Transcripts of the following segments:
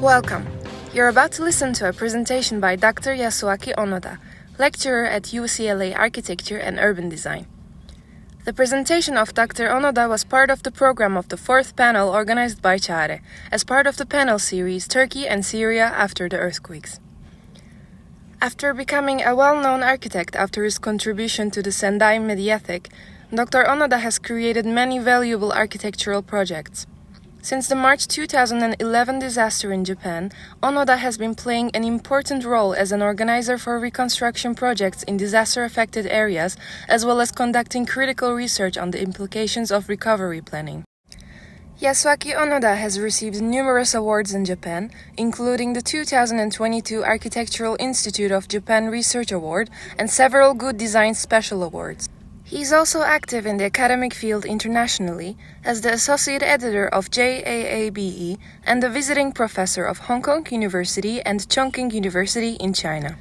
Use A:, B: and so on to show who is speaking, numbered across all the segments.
A: Welcome. You're about to listen to a presentation by Dr. Yasuaki Onoda, lecturer at UCLA Architecture and Urban Design. The presentation of Dr. Onoda was part of the program of the fourth panel organized by CHARE, as part of the panel series Turkey and Syria after the earthquakes. After becoming a well-known architect after his contribution to the Sendai Mediathek, Dr. Onoda has created many valuable architectural projects. Since the March 2011 disaster in Japan, Onoda has been playing an important role as an organizer for reconstruction projects in disaster-affected areas, as well as conducting critical research on the implications of recovery planning. Yasuaki Onoda has received numerous awards in Japan, including the 2022 Architectural Institute of Japan Research Award and several Good Design Special Awards. He is also active in the academic field internationally as the associate editor of JAABE and the visiting professor of Hong Kong University and Chongqing University in China.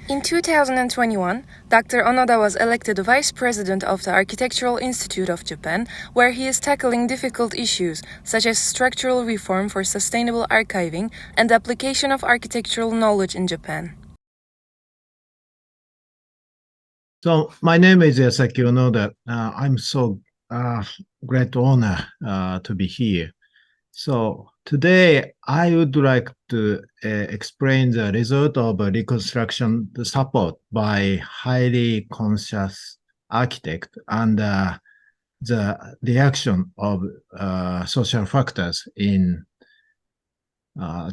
A: In 2021, Dr. Onoda was elected vice president of the Architectural Institute of Japan, where he is tackling difficult issues such as structural reform for sustainable archiving and application of architectural knowledge in Japan.
B: So my name is Yasuaki Onoda. I'm so great honor to be here. So today I would like to explain the result of reconstruction support by highly conscious architect and the reaction of social factors in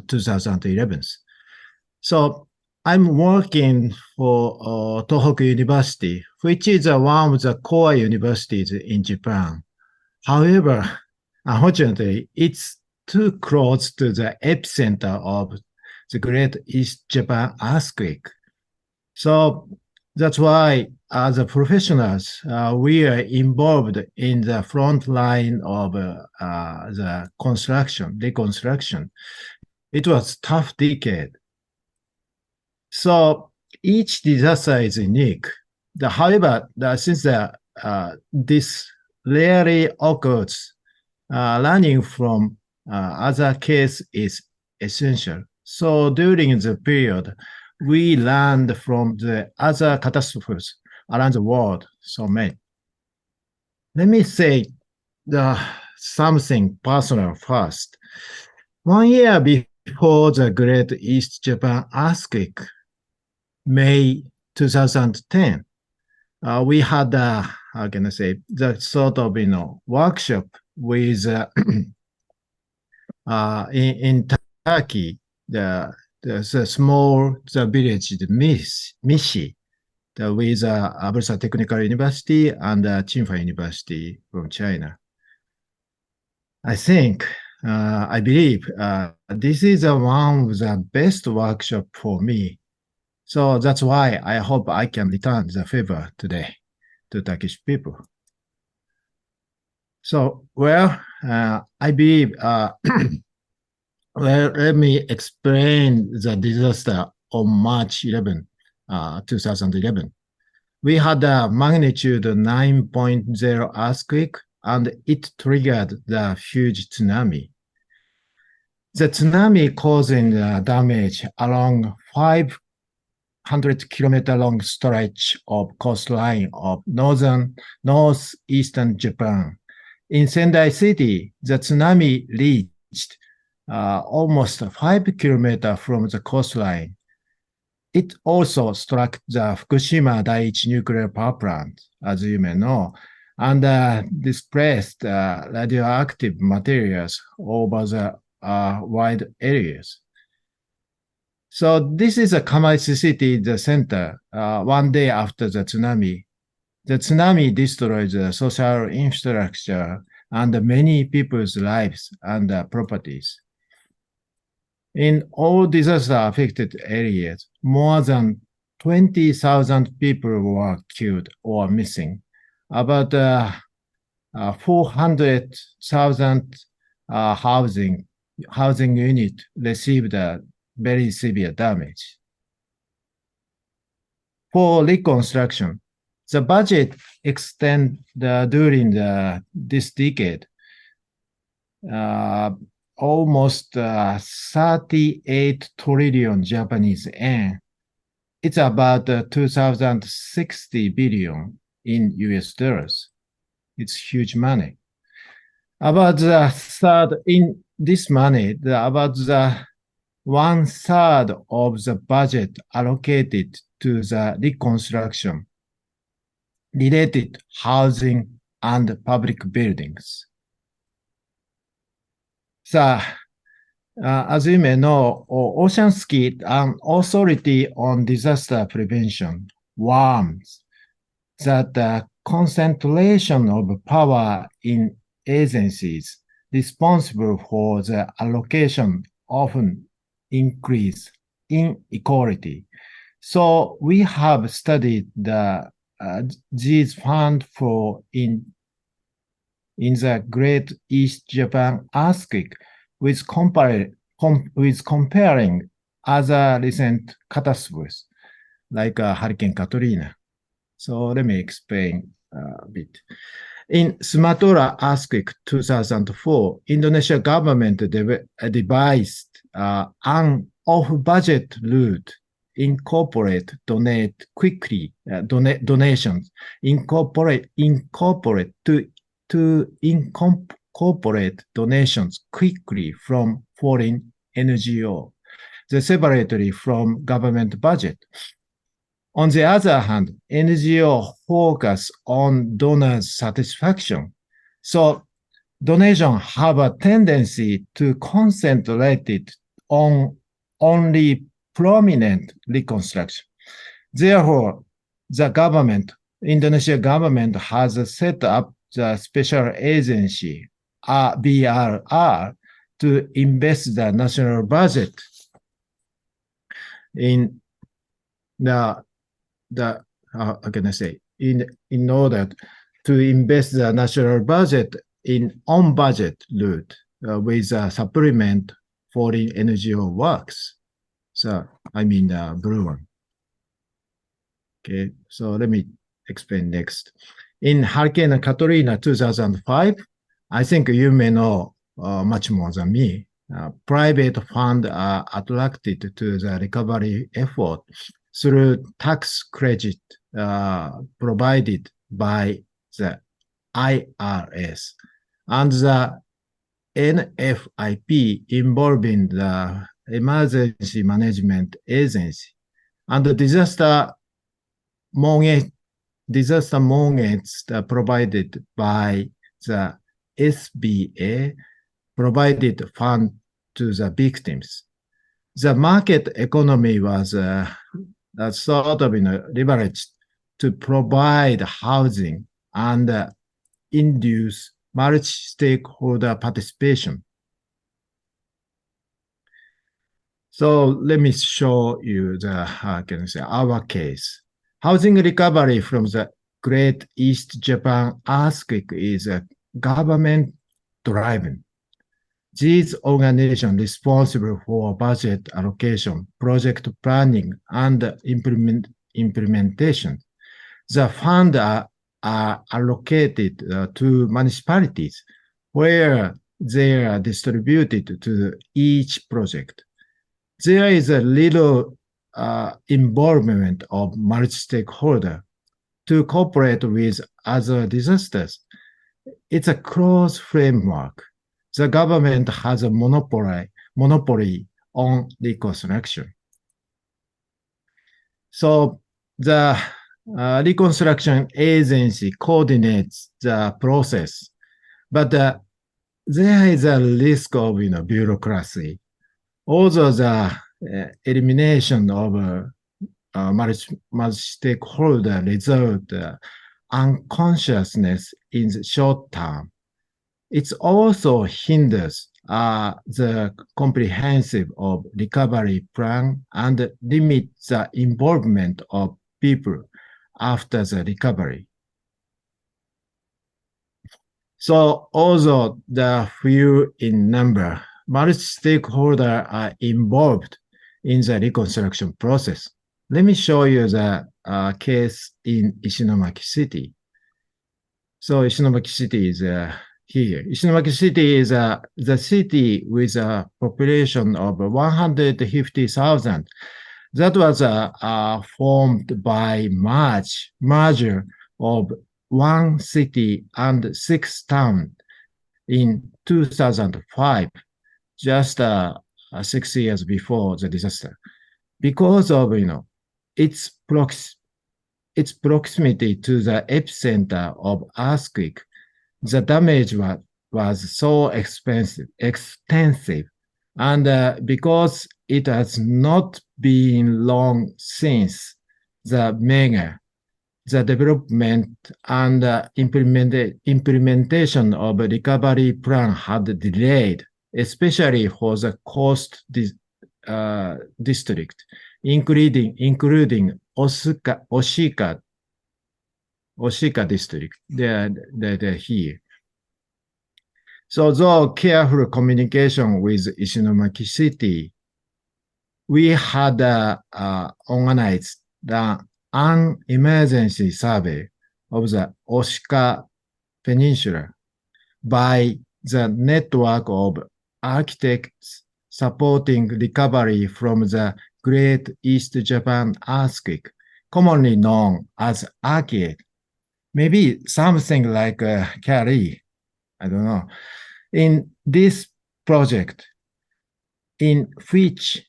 B: 2011. So I'm working for Tohoku University, which is one of the core universities in Japan. However, unfortunately, it's too close to the epicenter of the Great East Japan earthquake. So that's why, as a professionals, we are involved in the front line of the reconstruction. It was a tough decade. So each disaster is unique. However, since this rarely occurs, learning from other cases is essential. So during the period, we learned from the other catastrophes around the world, so many. Let me say something personal first. 1 year before the Great East Japan earthquake, May 2010, we had how can I say, the sort of workshop with in Turkey, the small village Mishi, with Bursa Technical University and Tsinghua University from China. I believe this is one of the best workshop for me. So that's why I hope I can return the favor today to Turkish people. So, I believe, let me explain the disaster on March 11, 2011. We had a magnitude 9.0 earthquake, and it triggered the huge tsunami. The tsunami causing damage along 500-kilometer long stretch of coastline of northeastern Japan. In Sendai City, the tsunami reached almost 5 kilometers from the coastline. It also struck the Fukushima Daiichi nuclear power plant, as you may know, and displaced radioactive materials over the wide areas. So this is a Kamachi City, the center, 1 day after the tsunami. The tsunami destroyed the social infrastructure and many people's lives and properties. In all disaster-affected areas, more than 20,000 people were killed or missing. About 400,000 housing units received very severe damage. For reconstruction, the budget extended during this decade almost 38 trillion Japanese yen. It's about 2060 billion in US dollars. It's huge money. About the third in this money, about the 1/3 of the budget allocated to the reconstruction related housing and public buildings. So, as you may know, Oceansky, an authority on disaster prevention, warns that the concentration of power in agencies responsible for the allocation often increase inequality. So we have studied these funds for in the Great East Japan earthquake with comparing other recent catastrophes like Hurricane Katrina. So let me explain a bit. In Sumatra earthquake 2004, Indonesia government devised an off-budget route donations, incorporate donations quickly from foreign NGO, separately from government budget. On the other hand, NGO focus on donors' satisfaction. So donations have a tendency to concentrate it on only prominent reconstruction. Therefore, the Indonesian government has set up the special agency, BRR, to invest the national budget in how can I say, in order to invest the national budget in on-budget route with a supplement foreign NGO works. So, I mean the blue one. Okay, so let me explain next. In Hurricane Katrina 2005, I think you may know much more than me. Private funds are attracted to the recovery effort through tax credit provided by the IRS and the NFIP involving the Emergency Management Agency and the disaster mortgage provided by the SBA provided fund to the victims. The market economy was sort of leveraged to provide housing and induce multi-stakeholder participation. So let me show you our case. Housing recovery from the Great East Japan earthquake is government-driven. These organizations responsible for budget allocation, project planning, and implementation. The funds are allocated to municipalities where they are distributed to each project. There is a little involvement of multi-stakeholder to cooperate with other disasters. It's a closed framework. The government has a monopoly on reconstruction. So the reconstruction agency coordinates the process, but there is a risk of bureaucracy. Also, the elimination of multi-stakeholder result unconsciousness in the short term. It also hinders the comprehensive of recovery plan and limits the involvement of people after the recovery. So although the few in number, multi-stakeholders are involved in the reconstruction process. Let me show you the case in Ishinomaki City. So Ishinomaki City is here. Ishinomaki City is the city with a population of 150,000. That was formed by merger of one city and 6 towns in 2005, just 6 years before the disaster. Because of its proximity to the epicenter of earthquake, the damage was so extensive, and because it has not been long since the development and implementation of a recovery plan had delayed, especially for the coast district, including Oshika district. They're here. So though careful communication with Ishinomaki City, we had organized an emergency survey of the Oshika Peninsula by the network of architects supporting recovery from the Great East Japan Earthquake, commonly known as ARCADE. Maybe something like CARI, I don't know. In this project, in which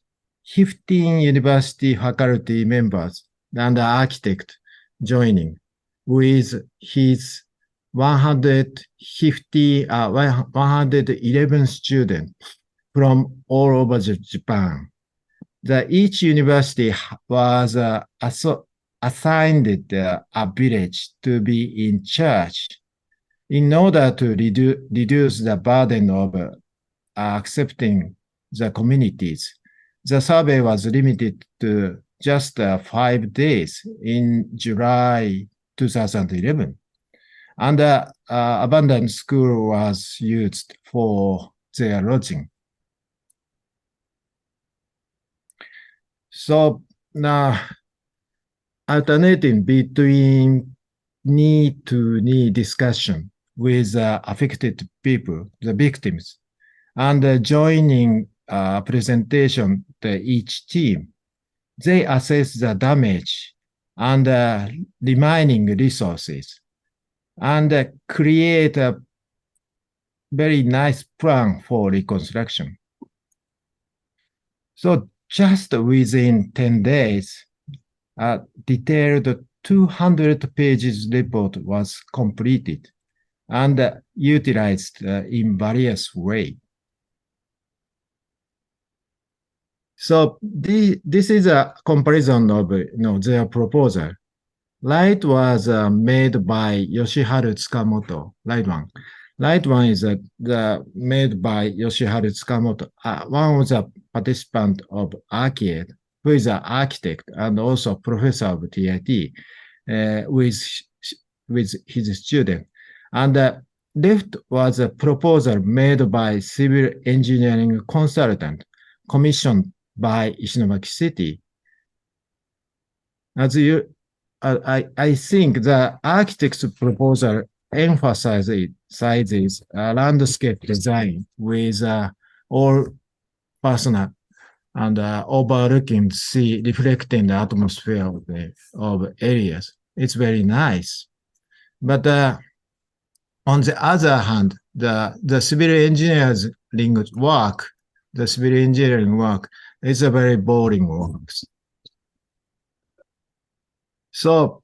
B: 15 university faculty members and architect joining with his 111 students from all over Japan. Each university was assigned a village to be in charge in order to reduce the burden of accepting the communities. The survey was limited to just 5 days in July 2011. And abandoned school was used for their lodging. So now, alternating between knee-to-knee discussion with affected people, the victims, and joining presentation to each team, they assess the damage and remaining resources and create a very nice plan for reconstruction. So just within 10 days, a detailed 200 pages report was completed and utilized in various ways. So this is a comparison of their proposal. Light was made by Yoshiharu Tsukamoto, light one. Light one is made by Yoshiharu Tsukamoto, one of the participants of ARCADE, who is an architect and also professor of TIT with his student. And left was a proposal made by civil engineering consultant commissioned by Ishinomaki City. As I think the architect's proposal emphasizes landscape design with all personal and overlooking sea, reflecting the atmosphere of areas. It's very nice. But on the other hand, the civil engineering work is a very boring work. So,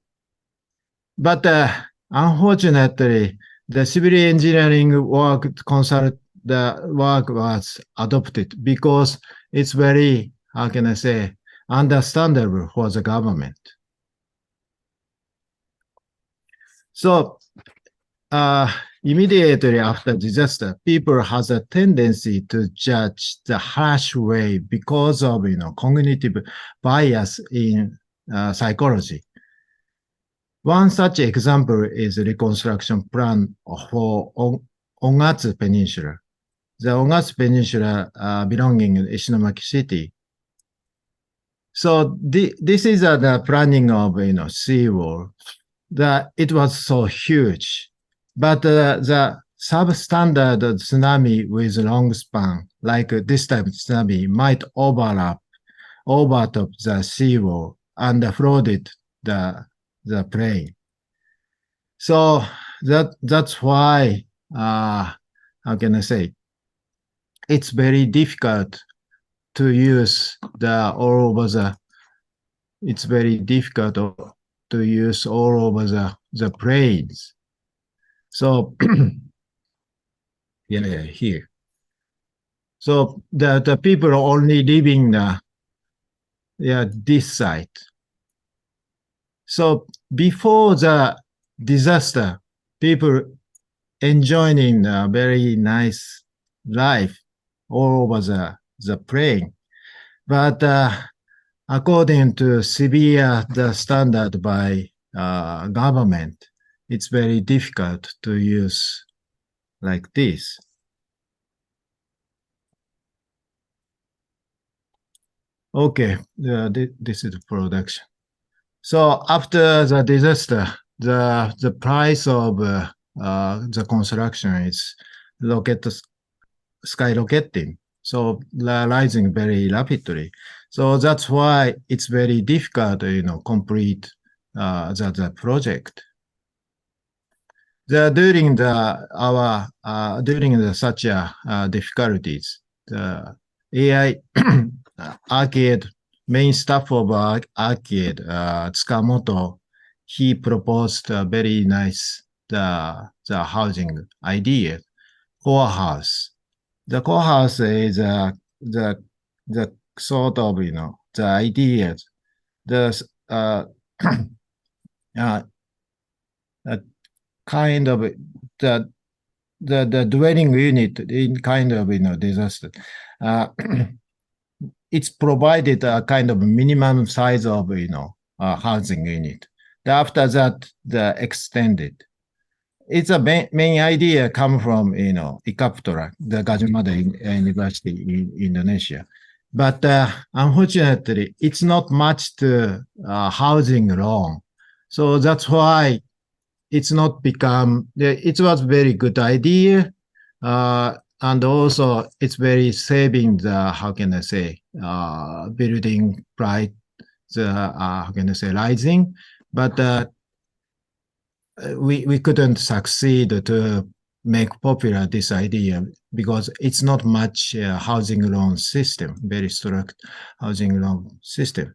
B: but unfortunately, the civil engineering work was adopted because it's very, how can I say, understandable for the government. So, immediately after disaster, people has a tendency to judge the harsh way because of cognitive bias in psychology. One such example is the reconstruction plan for Ongatsu Peninsula. The Ongatsu Peninsula belonging to Ishinomaki City. So this is the planning of seawall. It was so huge, but the substandard tsunami with long span, like this type of tsunami, might overtop the seawall and flooded the plain. So that's why, how can I say, it's very difficult to use it's very difficult to use all over the plains. So yeah, here. So the people only living this site. So before the disaster, people enjoying a very nice life all over the plain. But according to severe the standard by government, it's very difficult to use like this. Okay, this is the production. So after the disaster, the price of the construction is skyrocketing, so rising very rapidly. So that's why it's very difficult to complete the project. During such difficulties, the AI arcade main staff of arcade, Tsukamoto, he proposed a very nice the housing idea, core house. The core house is the sort of the idea, the uh, kind of the dwelling unit in kind of disaster. It's provided a kind of minimum size of housing unit. After that, the extended. It's a main idea come from Ikaptura, the Gajah Mada University in Indonesia. But unfortunately, it's not much to housing loan. So that's why it's not become, it was very good idea. And also it's very saving the, how can I say, building price, how can I say, rising. But we couldn't succeed to make popular this idea because it's not much housing loan system, very strict housing loan system.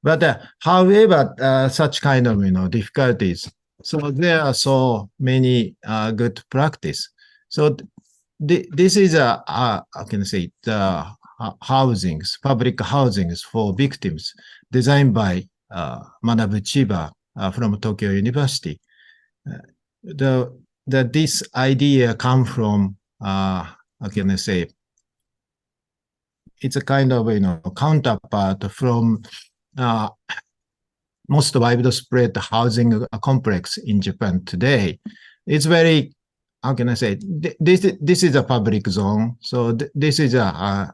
B: But however, such kind of difficulties. So there are so many good practice. So this is how can I say, the housings, public housings for victims designed by Manabu Chiba from Tokyo University. This idea come from, how can I say, it's a kind of counterpart from most widespread housing complex in Japan today. It's very, how can I say, this is a public zone. So this is a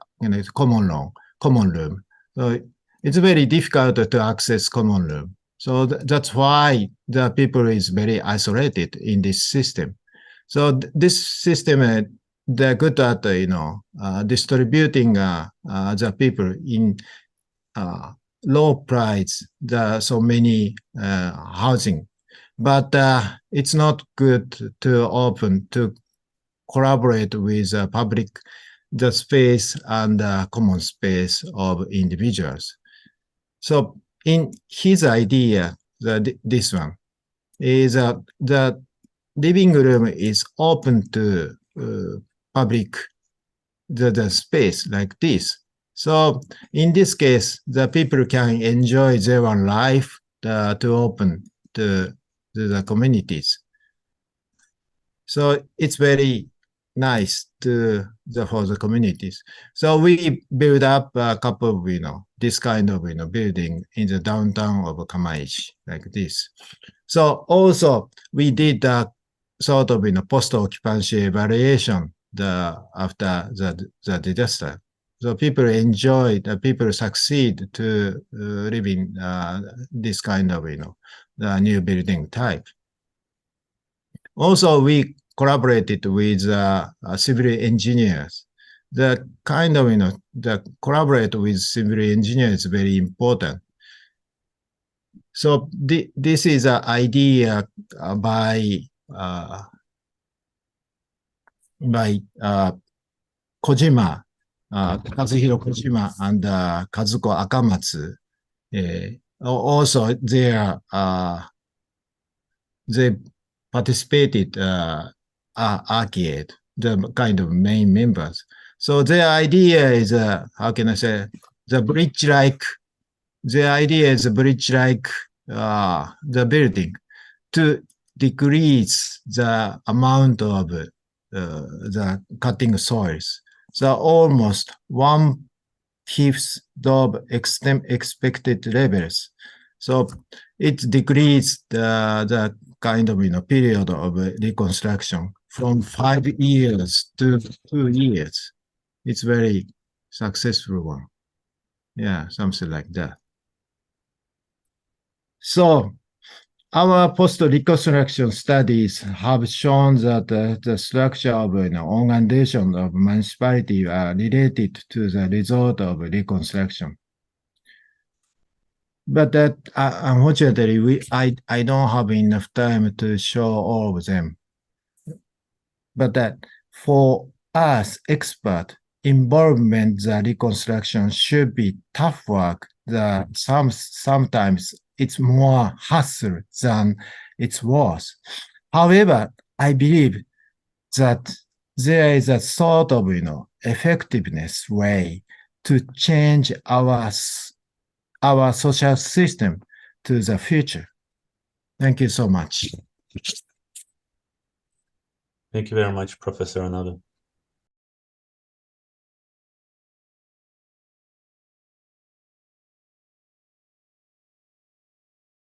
B: common room. So it's very difficult to access common room. So that's why the people is very isolated in this system. So this system, they're good at distributing the people in low price, so many housing, but it's not good to open to collaborate with public the space and common space of individuals. So in his idea, this one is the living room is open to public the space like this. So in this case, the people can enjoy their own life to open to the communities. So it's very nice for the communities. So we build up a couple of this kind of building in the downtown of Kamaishi like this. So also we did a sort of post-occupancy evaluation after the disaster. So people enjoy, people succeed to live in this kind of the new building type. Also, we collaborated with civil engineers. The kind of, the collaborate with civil engineers is very important. So this is an idea by Kojima, Kazuhiro Kojima and Kazuko Akamatsu. Also, they participated arcade, the kind of main members. So their idea is, how can I say, the bridge-like the building to decrease the amount of the cutting soils. So almost 1/5 of expected levels. So it decreased the kind of period of reconstruction from 5 years to 2 years. It's very successful one. Yeah, something like that. So our post-reconstruction studies have shown that the structure of organization of municipality are related to the result of reconstruction. But that unfortunately, I don't have enough time to show all of them. But that for us expert, involvement the reconstruction should be tough work. Sometimes it's more hassle than it's worth. However, I believe that there is a sort of effectiveness way to change our social system to the future. Thank you so much.
C: Thank you very much, Professor Onoda.